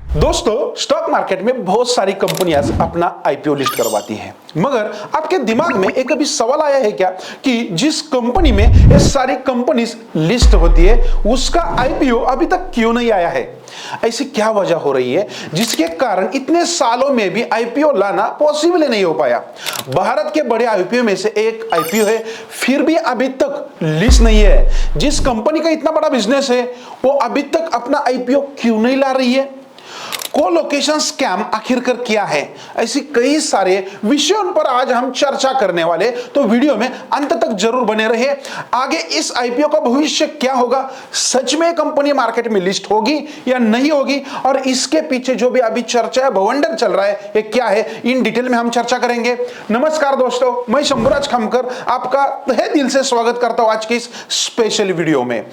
दोस्तों, stock market में बहुत सारी कंपनियां अपना आईपीओ लिस्ट करवाती हैं, मगर आपके दिमाग में एक अभी सवाल आया है क्या कि जिस कंपनी में ये सारी कंपनीज लिस्ट होती है उसका आईपीओ अभी तक क्यों नहीं आया है? ऐसी क्या वजह हो रही है जिसके कारण इतने सालों में भी आईपीओ लाना पॉसिबल नहीं हो पाया? भारत के बड़े आईपीओ में से एक आईपीओ है, फिर भी अभी तक लिस्ट नहीं है। जिस कंपनी का इतना बड़ा बिजनेस है वो अभी तक अपना आईपीओ क्यों नहीं ला रही है? कोलोकेशन स्कैम आखिरकार क्या है? ऐसी कई सारे विषयों पर आज हम चर्चा करने वाले, तो वीडियो में अंत तक जरूर बने रहे। आगे इस आईपीओ का भविष्य क्या होगा? सच में कंपनी मार्केट में लिस्ट होगी या नहीं होगी? और इसके पीछे जो भी अभी चर्चा है, बवंडर चल रहा है, ये क्या है? इन डिटेल में हम चर्चा करेंगे। नमस्कार दोस्तों, मैं शंभुराज खमकर आपका तहे दिल से स्वागत करता हूं आज की इस स्पेशल वीडियो में।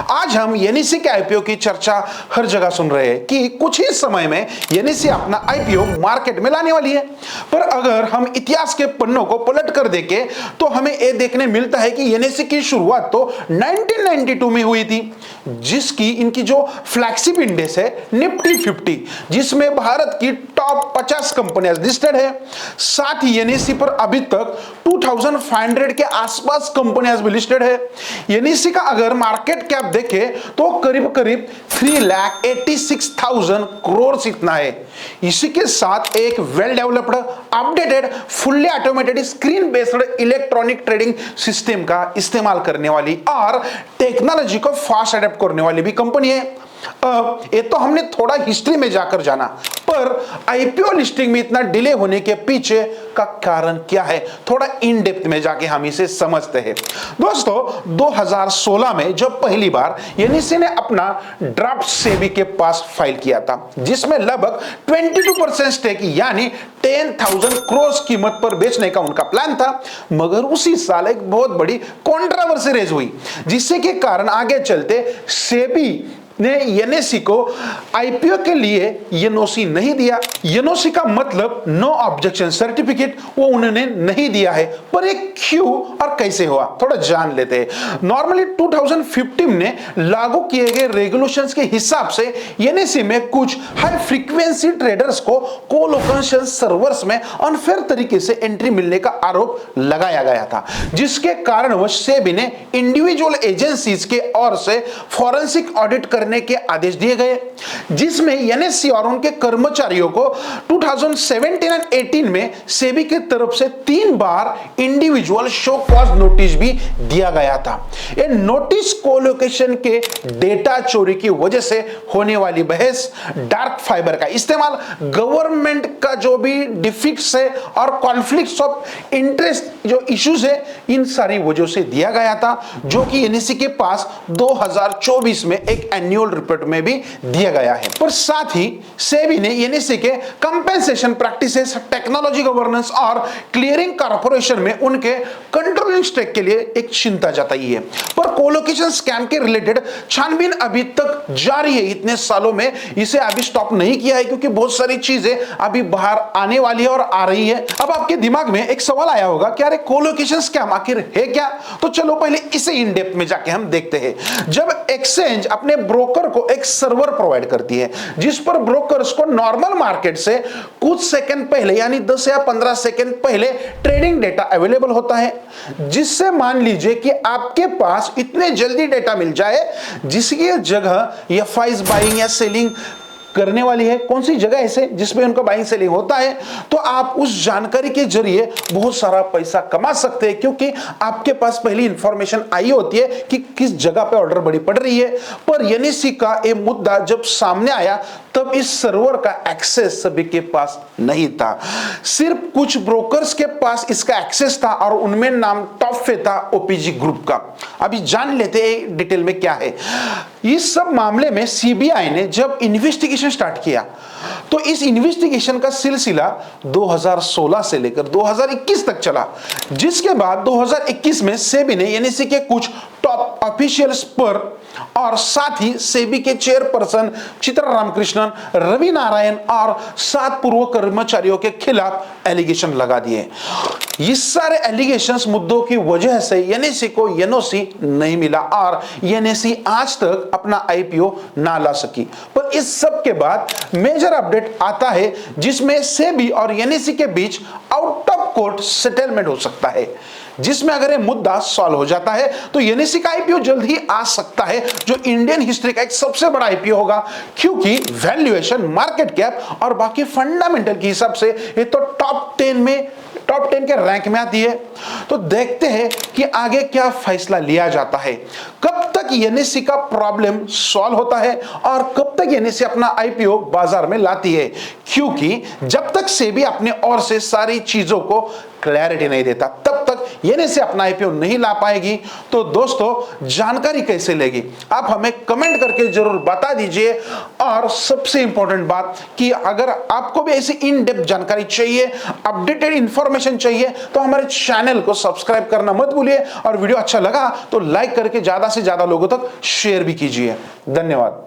आज हम एनईसी के आईपीओ की चर्चा हर जगह सुन रहे हैं कि कुछ ही समय में एनईसी अपना आईपीओ मार्केट में लाने वाली है। पर अगर हम इतिहास के पन्नों को पलट कर देखें तो हमें यह देखने मिलता है कि एनईसी की शुरुआत तो 1992 में हुई थी, जिसकी इनकी जो फ्लैगशिप इंडेक्स है निफ्टी 50, जिसमें भारत की टॉप 50 कंपनियां लिस्टेड है। साथ ही एनईसी पर अभी तक 2500 के आसपास कंपनियां भी लिस्टेड है। एनईसी का अगर मार्केट कैप देखें तो करीब करीब 3,86,000 करोड़ इतना है। इसी के साथ एक well developed, updated, fully automated screen based electronic trading system का इस्तेमाल करने वाली और टेक्नोलॉजी को फास्ट अडेप्ट करने वाली भी कंपनी है। ये तो हमने थोड़ा हिस्ट्री में जाकर जाना, पर आईपीओ लिस्टिंग में इतना डिले होने के पीछे का कारण क्या है, थोड़ा इन डेप्थ में जाके हम इसे समझते हैं। दोस्तों, 2016 में जब पहली बार एनईसी ने अपना ड्राफ्ट सेबी के पास फाइल किया था, जिसमें लगभग 22% स्टेक यानी 10,000 करोड़ कीमत पर बेचने का उनका प्लान था, मगर उसी साल एक बहुत बड़ी कंट्रोवर्सी रेज हुई, जिससे के कारण आगे चलते सेबी ने एनईसी को आईपीओ के लिए एनओसी नहीं दिया। एनओसी का मतलब नो ऑब्जेक्शन सर्टिफिकेट, वो उन्होंने नहीं दिया है। पर ये क्यों और कैसे हुआ, थोड़ा जान लेते हैं। नॉर्मली 2015 ने लागू किए गए रेगुलेशंस के हिसाब से एनईसी में कुछ हाई फ्रीक्वेंसी ट्रेडर्स को कोलोकेशन सर्वर्स में अनफेयर तरीके से एंट्री मिलने का आरोप लगाया गया था, जिसके कारण सेबी ने इंडिविजुअल एजेंसीज के ओर से फॉरेंसिक ऑडिट करने के आदेश दिए गए, जिसमें एनएससी और उनके कर्मचारियों को 2017 और 18 में सेबी की तरफ से 3 बार इंडिविजुअल शो कॉज नोटिस भी दिया गया था। ये नोटिस कोलोकेशन के डेटा चोरी की वजह से होने वाली बहस, डार्क फाइबर का इस्तेमाल, गवर्नमेंट का जो भी डिफिक्ट्स है और कॉन्फ्लिक्ट्स ऑफ इंटरेस्ट जो इश्यूज है, इन सारी वजह से दिया गया था, जो कि एनईसी के पास 2024 में एक एनुअल रिपोर्ट में भी दिया गया है। पर साथ ही सेबी ने एनईसी के कंपेंसेशन प्रैक्टिसेस, टेक्नोलॉजी गवर्नेंस और क्लियरिंग कॉर्पोरेशन में उनके कंट्रोलिंग स्टेक के लिए एक चिंता जताई है। पर कोलोकेशन स्कैम के रिलेटेड छानबीन अभी तक जारी है। इतने सालों में इसे अभी स्टॉप नहीं किया है, क्योंकि बहुत सारी चीजें अभी बाहर आने वाली है और आ रही है। अब आपके दिमाग में एक सवाल आया होगा कि अरे कोलोकेशन स्कैम आखिर है क्या? तो चलो पहले इसे इन डेप्थ में जाके हम देखते हैं। जब एक्सचेंज अपने ब्रोकर को एक सर्वर प्रोवाइड करती है, जिस पर ब्रोकर्स को नॉर्मल मार्केट से कुछ सेकंड पहले यानी 10 या 15 सेकंड पहले ट्रेडिंग डेटा अवेलेबल होता है, जिससे मान लीजिए कि आपके पास इतने जल्दी डेटा मिल जाए जिसकी जगह एफआईज बाइंग या सेलिंग करने वाली है। कौन सी जगह ऐसे जिसमें उनका बाइंग सेलिंग होता है, तो आप उस जानकारी के जरिए बहुत सारा पैसा कमा सकते हैं, क्योंकि आपके पास पहली इंफॉर्मेशन आई होती है कि किस जगह पे ऑर्डर बड़ी पड़ रही है। पर एनईसी का ये मुद्दा जब सामने आया तब इस सर्वर का एक्सेस सभी के पास नहीं था, सिर्फ कुछ ब्रोकर्स के पास इसका एक्सेस था और उनमें नाम टॉप पे था ओपीजी ग्रुप का। अभी जान लेते हैं डिटेल में क्या है। इस सब मामले में सीबीआई ने जब इन्वेस्टिगेशन स्टार्ट किया तो इस इन्वेस्टिगेशन का सिलसिला 2016 से लेकर 2021 तक चला, जिसके बाद 2021 में सेबी ने एनईसी के कुछ टॉप ऑफिशियल्स पर और साथ ही सेबी के चेयरपर्सन चित्रा रामकृष्णन, रवि नारायण और 7 पूर्व कर्मचारियों के खिलाफ एलिगेशन लगा दिए। इस सारे एलिगेशंस मुद्दों की वजह से एनएससी को एनओसी नहीं मिला और एनएससी आज तक अपना आईपीओ ना ला सकी। पर इस सब के बाद मेजर अपडेट आता है जिसमें सेबी और एनएससी के बीच आउट ऑफ कोर्ट सेटलमेंट हो सकता है, जिसमें अगर ये मुद्दा सॉल्व हो जाता है तो एनएससी का आईपीओ जल्द ही आ सकता है, जो इंडियन हिस्ट्री का एक सबसे बड़ा आईपीओ होगा, क्योंकि वैल्यूएशन, मार्केट कैप और बाकी फंडामेंटल के हिसाब से ये तो टॉप 10 के रैंक में आती है। तो देखते हैं कि आगे क्या फैसला लिया जाता है, कब तक एनएससी का प्रॉब्लम सॉल्व होता है और कब तक एनएससी अपना आईपीओ बाजार में लाती है, क्योंकि जब तक सेबी अपने ओर से सारी चीजों को क्लैरिटी नहीं देता तब तक एनएससी अपना आईपीओ नहीं ला पाएगी। तो दोस्तों, जानकारी कैसे लेगी आप हमें कमेंट करके जरूर बता दीजिए। और सबसे इंपॉर्टेंट बात कि अगर आपको भी ऐसी इन डेप्थ जानकारी चाहिए, अपडेटेड इंफॉर्मेशन चाहिए, तो हमारे चैनल को सब्सक्राइब करना मत भूलिए और वीडियो अच्छा लगा तो लाइक करके ज्यादा से ज्यादा लोगों तक शेयर भी कीजिए। धन्यवाद।